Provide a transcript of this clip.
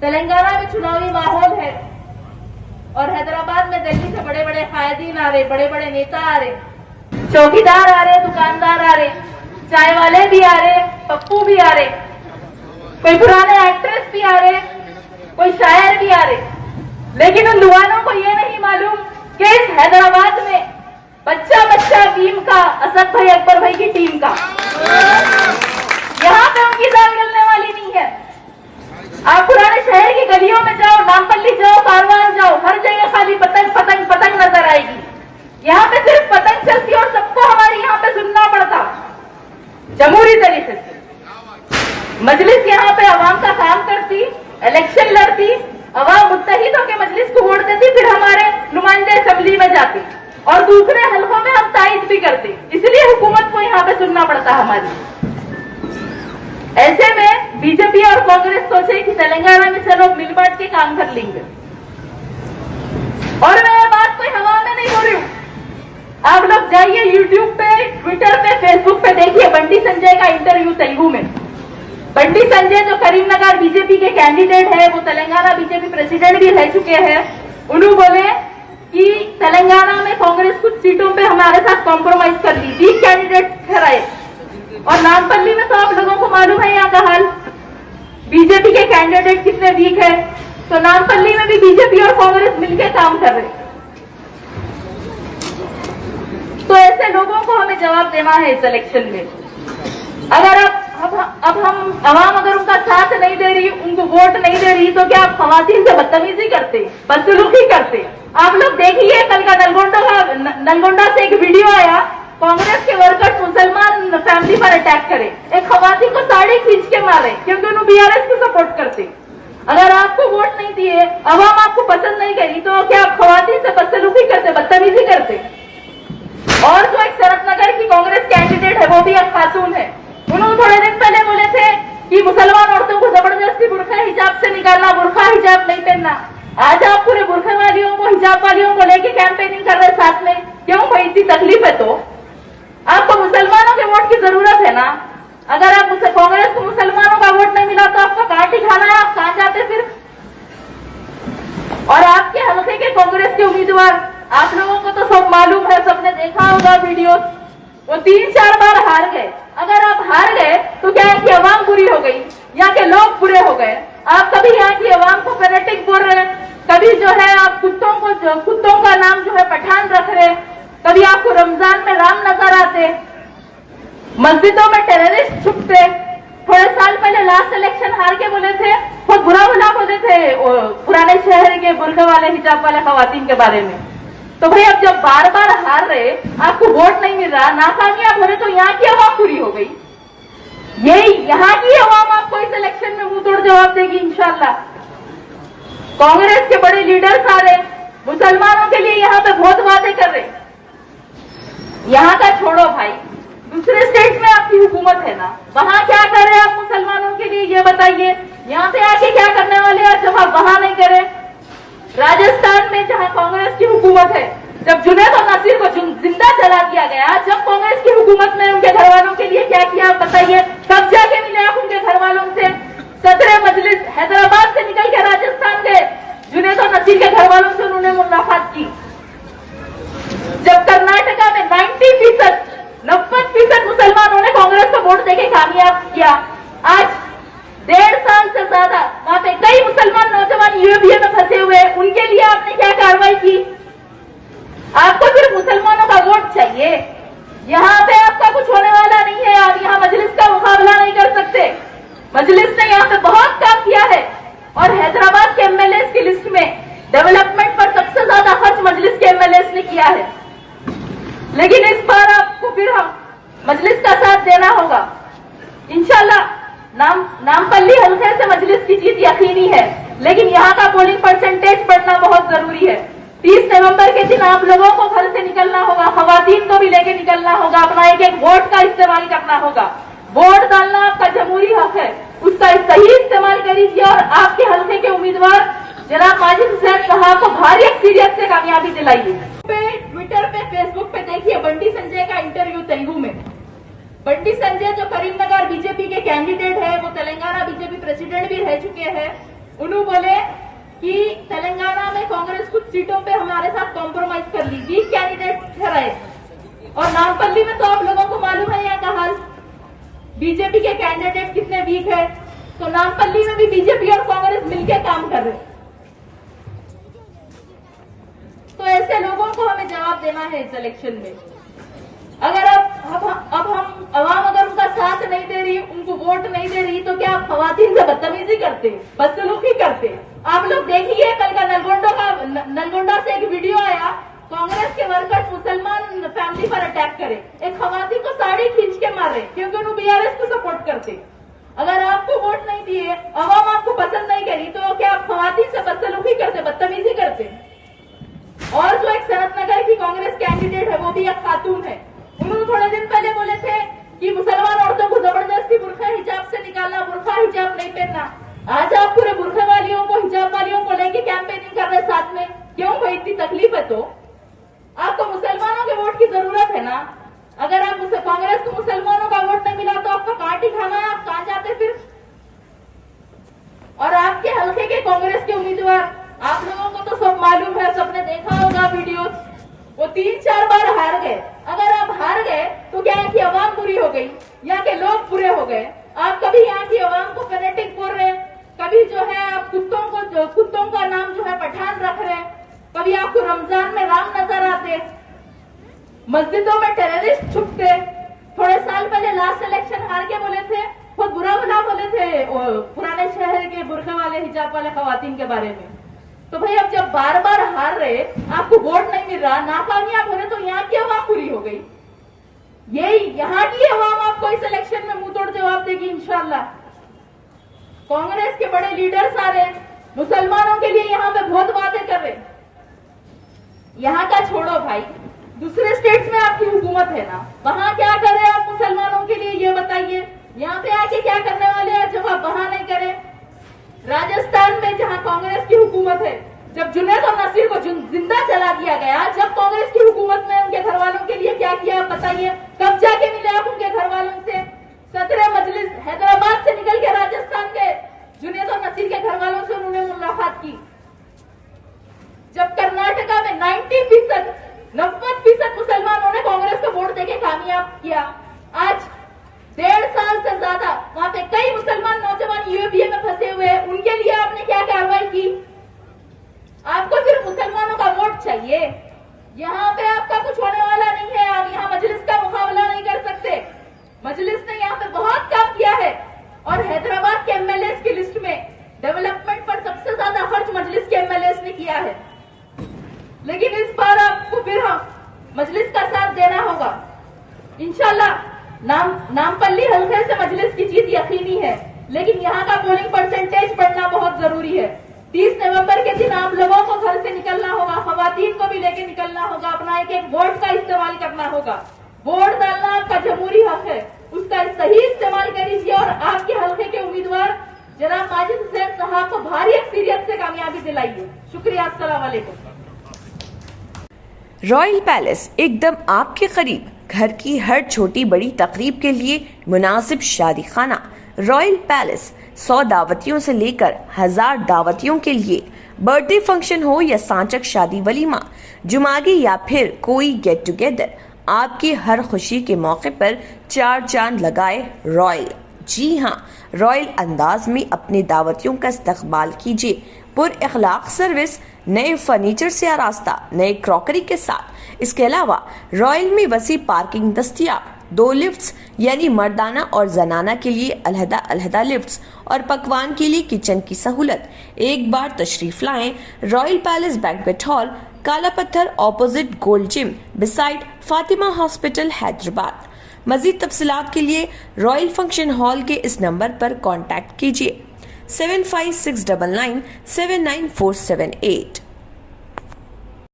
तेलंगाना में चुनावी माहौल है और हैदराबाद में दिल्ली से बड़े बड़े कायदीन आ रहे, बड़े बड़े नेता आ रहे, चौकीदार आ रहे, दुकानदार आ रहे, चाय वाले भी आ रहे, पप्पू भी आ रहे, कोई पुराने एक्ट्रेस भी आ रहे, कोई शायर भी आ रहे। लेकिन उन दुकानों को ये नहीं मालूम कि इस हैदराबाद में बच्चा बच्चा टीम का, असद भाई, अकबर भाई की टीम का, यहाँ पे उनकी दाल गलने वाली नहीं है। आप पुराने शहर की गलियों में जाओ, नामपल्ली जाओ, कारवान जाओ, हर जगह खाली पतंग पतंग पतंग नजर आएगी। यहाँ पे सिर्फ पतंग चलती और सबको हमारी यहाँ पे सुनना पड़ता जमहूरी तरीके से। मजलिस यहाँ पे अवाम का काम करती, इलेक्शन लड़ती, अवाम मुत्तहिद होकर मजलिस को वोट देती, फिर हमारे नुमाइंदे असेंबली में जाते और दूसरे हलकों में हम तायद भी करते। इसलिए हुकूमत को यहाँ पे सुनना पड़ता हमारी। ऐसे में बीजेपी और कांग्रेस सोचे कि तेलंगाना में चलो मिल बांट के काम कर लेंगे। और मैं ये बात कोई हवा में नहीं बोल रही हूं। आप लोग जाइए यूट्यूब पे, ट्विटर पे, फेसबुक पे, देखिए बंटी संजय का इंटरव्यू तेलुगु में। बंटी संजय जो करीमनगर बीजेपी के कैंडिडेट है, वो तेलंगाना बीजेपी प्रेसिडेंट भी रह चुके हैं। उन्होंने बोले कि तेलंगाना में कांग्रेस कुछ सीटों पे हमारे साथ कॉम्प्रोमाइज कर ली, 20 कैंडिडेट ठहराए। और नामपल्ली में तो आप लोगों को मालूम है यहाँ का हाल, बीजेपी के कैंडिडेट कितने वीक है। तो नामपल्ली में भी बीजेपी और कांग्रेस मिलकर काम कर रहे। तो ऐसे लोगों को हमें जवाब देना है इस इलेक्शन में। अगर अब हम अवाम अगर उनका साथ नहीं दे रही, उनको वोट नहीं दे रही, तो क्या आप खवातीन से बदतमीजी करते, बदसलूकी करते? आप लोग देखिए, कल का नलगोंडा से एक वीडियो आया, कांग्रेस के वर्कर्स मुसलमान फैमिली पर अटैक करे, एक खवातीन को साड़ी खींच के मारे क्योंकि उन्होंने बीआरएस को सपोर्ट करते। अगर आपको वोट नहीं दिए, अवाम आपको पसंद नहीं करी, तो क्या आप खवातीन से बदसलूकी करते, बदतमीजी करते? और जो एक शरतनगर की कांग्रेस कैंडिडेट है, वो भी एक खातून है। उन्होंने थोड़े दिन पहले बोले थे कि मुसलमान औरतों को जबरदस्ती बुर्का हिजाब से निकालना, बुर्का हिजाब नहीं पहनना। आज आप पूरे बुर्खे वालियों को, हिजाब वालियों को लेके कैंपेनिंग कर रहे साथ में। क्यों भाई, इतनी तकलीफ है तो आपको मुसलमानों के वोट की जरूरत है ना। अगर आप कांग्रेस को मुसलमानों का वोट नहीं मिला तो आपका कहाँ ठिकाना है, आप कहाँ जाते फिर? और आपके हल्के के कांग्रेस के उम्मीदवार, आप लोगों को तो सब मालूम है, सबने देखा होगा वीडियो, वो 3-4 बार हार गए। अगर आप हार गए तो क्या है कि अवाम बुरी हो गई, यहाँ के लोग बुरे हो गए। आप कभी यहाँ की अवाम को फेनेटिक बोल रहे हैं, कभी जो है आप कुत्तों का नाम जो है पठान रख रहे, कभी आपको रमजान में राम नजर आते, मस्जिदों में टेररिस्ट छुपते। थोड़े साल पहले लास्ट इलेक्शन हार के बोले थे, बहुत बुरा बोले थे पुराने शहर के बुर्के वाले, हिजाब वाले खवातीन के बारे में। तो भाई अब जब बार बार हार रहे, आपको वोट नहीं मिल रहा, नाकामयाब हो रहे, तो यहाँ की अवाम पूरी हो गई। यही यहाँ की अवाम आपको इस इलेक्शन में मुंह तोड़ जवाब देगी इंशाल्लाह। कांग्रेस के बड़े लीडर्स आ रहे, मुसलमानों के लिए यहाँ पे बहुत वादे कर रहे। यहाँ का छोड़ो भाई, दूसरे स्टेट में आपकी हुकूमत है ना, वहां क्या कर रहे हैं आप मुसलमानों के लिए, ये बताइए। यहाँ पे आके क्या करने वाले हैं जब आप वहां नहीं करे? राजस्थान में जहां कांग्रेस की हुकूमत है, जब जुनैद और नसीर को जिंदा जला दिया गया, जब कांग्रेस की हुकूमत ने उनके घर वालों के लिए क्या किया आप बताइए? कब जाके मिले आप उनके घर वालों से? सदर मजलिस हैदराबाद से निकल के राजस्थान गए, जुनैद और नसीर के घर वालों से उन्होंने मुलाकात की। जब कर्नाटका में 90% मुसलमानों ने कांग्रेस को वोट देके कामयाब किया, आज 1.5 साल से ज्यादा वहां पे कई मुसलमान नौजवान यूएपीए में फंसे हुए, उनके लिए आपने क्या कार्रवाई की? आपको सिर्फ मुसलमानों का वोट चाहिए, यहाँ पे आपका कुछ होने वाला नहीं है। आप यहाँ मजलिस का मुकाबला नहीं कर सकते। मजलिस ने यहाँ पे बहुत काम किया है और हैदराबाद के एमएलए की लिस्ट में डेवलपमेंट पर सबसे ज्यादा खर्च मजलिस के एमएलए ने किया है। लेकिन इस बार आपको फिर मजलिस का साथ देना होगा इंशाल्लाह। नामपल्ली हल्के से मजलिस की जीत यकीनी है, लेकिन यहाँ का पोलिंग परसेंटेज बढ़ना बहुत जरूरी है। 30 नवंबर के दिन आप लोगों को घर से निकलना होगा, खवातीन को भी लेके निकलना होगा, अपना एक वोट का इस्तेमाल करना होगा। वोट डालना आपका जमहूरी हक है, उसका सही इस्तेमाल करिए और आपके हल्के के उम्मीदवार जनाब माजिद हुसैन साहब को भारी अक्सरियत से कामयाबी दिलाइए। ट्विटर पे, फेसबुक पे देखिए बंटी संजय का इंटरव्यू तेलुगु में। बंटी संजय जो करीमनगर बीजेपी के कैंडिडेट है, वो तेलंगाना बीजेपी प्रेसिडेंट भी रह चुके हैं। उन्होंने बोले कि तेलंगाना में कांग्रेस कुछ सीटों पे हमारे साथ कॉम्प्रोमाइज कर ली, वीक कैंडिडेट ठहराए। और नामपल्ली में तो आप लोगों को मालूम है यहाँ का हाल, बीजेपी के कैंडिडेट कितने वीक है। तो नामपल्ली में भी बीजेपी और कांग्रेस मिलकर काम कर रहे। तो ऐसे लोगों को हमें जवाब देना है इस इलेक्शन में। अगर अब हम अवाम अगर उनका साथ नहीं दे रही, उनको वोट नहीं दे रही, तो क्या आप खवातीन से बदतमीजी करते, बदसलूकी करते? आप लोग देखिए, कल का नलगोंडा से एक वीडियो आया, कांग्रेस के वर्कर्स मुसलमान फैमिली पर अटैक करे, एक खवातीन को साड़ी खींच के मार रहे क्योंकि उन्होंने बीआरएस को सपोर्ट करते। अगर आपको वोट नहीं दिए, अवाम आपको पसंद नहीं करी, तो क्या आप खवातीन से बदसलूकी करते, बदतमीजी करते? और जो एक सनत नगर की कांग्रेस कैंडिडेट है, वो भी एक खातून है, उन्होंने थोड़े दिन पहले बोले थे कि मुसलमान औरतों को जबरदस्ती बुर्का हिजाब से निकालना, बुर्का हिजाब नहीं पहनना। आज आप पूरे बुर्का वालियों को, हिजाब वालियों को लेके कैंपेनिंग कर रहे साथ में, क्यों? कोई इतनी तकलीफ है तो आपको मुसलमानों के वोट की जरूरत है ना। अगर आप कांग्रेस को मुसलमानों का वोट नहीं मिला तो आपका कहाँ ठिकाना है, आप कहाँ जाते फिर? और आपके हल्के के कांग्रेस के उम्मीदवार, आप लोगों को तो सब मालूम है, सबने देखा होगा वीडियोस, वो 3-4 बार हार गए। अगर आप हार गए तो क्या यहाँ की आवाम बुरी हो गई, यहाँ के लोग बुरे हो गए? आप कभी यहाँ की आवाम को फेनेटिक बोल रहे, कभी जो है आप कुत्तों का नाम जो है पठान रख रहे, कभी आपको रमजान में राम नजर आते, मस्जिदों में टेररिस्ट छुपते। थोड़े साल पहले लास्ट इलेक्शन हार के बोले थे, बहुत बुरा बोले थे पुराने शहर के बुर्का वाले, हिजाब वाले खवातीन के बारे में। तो भाई अब जब बार बार हार रहे, आपको वोट नहीं मिल रहा, नाकामयाब हो रहे, तो यहाँ की आवाम पूरी हो गई। यही यहाँ की आवाम आपको इस इलेक्शन में मुंह तोड़ जवाब देगी इंशाल्लाह। कांग्रेस के बड़े लीडर्स आ रहे, मुसलमानों के लिए यहाँ पे बहुत वादे कर रहे। यहाँ का छोड़ो भाई, दूसरे स्टेट्स में आपकी हुकूमत है ना, वहां क्या कर रहे हैं आप मुसलमानों के लिए, ये बताइए। यहाँ पे आके क्या करने वाले हैं जब आप वहां नहीं करें? राजस्थान में जहां कांग्रेस की हुकूमत है, जब जुनैद और नसीर को जिंदा जला दिया गया, जब कांग्रेस की हुकूमत ने उनके घर वालों के लिए क्या किया आप बताइए? कब जाके मिले आप उनके घर वालों से? सदर मजलिस हैदराबाद से निकल के राजस्थान के जुनैद और नसीर के घर वालों से उन्होंने मुलाकात की। जब कर्नाटका में 90% मुसलमानों ने कांग्रेस को वोट देके कामयाब किया, आज 1.5 साल से ज्यादा वहां पे कई मुसलमान नौजवान यूएपीए में फंसे हुए हैं, उनके लिए आपने क्या कार्रवाई की? आपको सिर्फ मुसलमानों का वोट चाहिए, यहाँ पे आपका कुछ होने वाला नहीं है। आप यहाँ मजलिस का मुकाबला नहीं कर सकते। मजलिस ने यहाँ पे बहुत काम किया है और हैदराबाद के एमएलए की लिस्ट में डेवलपमेंट पर सबसे ज्यादा खर्च मजलिस के एमएलए ने किया है। लेकिन इस बार आपको फिर मजलिस का साथ देना होगा इंशाल्लाह। नामपल्ली हल्के से मजलिस की जीत यकीनी है, लेकिन यहाँ का पोलिंग परसेंटेज बढ़ना बहुत जरूरी है। 30 नवंबर के दिन आप लोगों को घर से निकलना होगा, खवातीन को भी लेके निकलना होगा, अपना एक वोट का इस्तेमाल करना होगा। वोट डालना आपका जमहूरी हक है, उसका सही इस्तेमाल करिए और आपके हल्के के उम्मीदवार जनाब माजिद हुसैन साहब को भारी अक्सरियत से कामयाबी दिलाइए। शुक्रिया, अस्सलाम वालेकुम। रॉयल पैलेस एकदम आपके करीब, घर की हर छोटी बड़ी तकरीब के लिए मुनासिब शादी खाना। रॉयल पैलेस 100 दावतियों से लेकर 1000 दावतियों के लिए, बर्थडे फंक्शन हो या सांचक शादी वलीमा, जुमागी या फिर कोई गेट टुगेदर, आपकी हर खुशी के मौके पर 4 चांद लगाए रॉयल। जी हाँ, रॉयल अंदाज में अपने दावतियों का इस्तकबाल कीजिए। पुर इखलाक सर्विस, नए फर्नीचर से आरास्ता, नए क्रॉकरी के साथ। इसके अलावा रॉयल में वसी पार्किंग दस्तियाब, 2 लिफ्ट्स यानी मर्दाना और जनाना के लिए अलहदा लिफ्ट्स और पकवान के लिए किचन की सहूलत। एक बार तशरीफ लाएं royal palace banquet hall, Kala Patthar opposite gold gym, beside Fatima hospital, Hyderabad. मजीद तफसीलात के लिए रॉयल फंक्शन हॉल के इस नंबर पर कॉन्टैक्ट कीजिए 7569979478।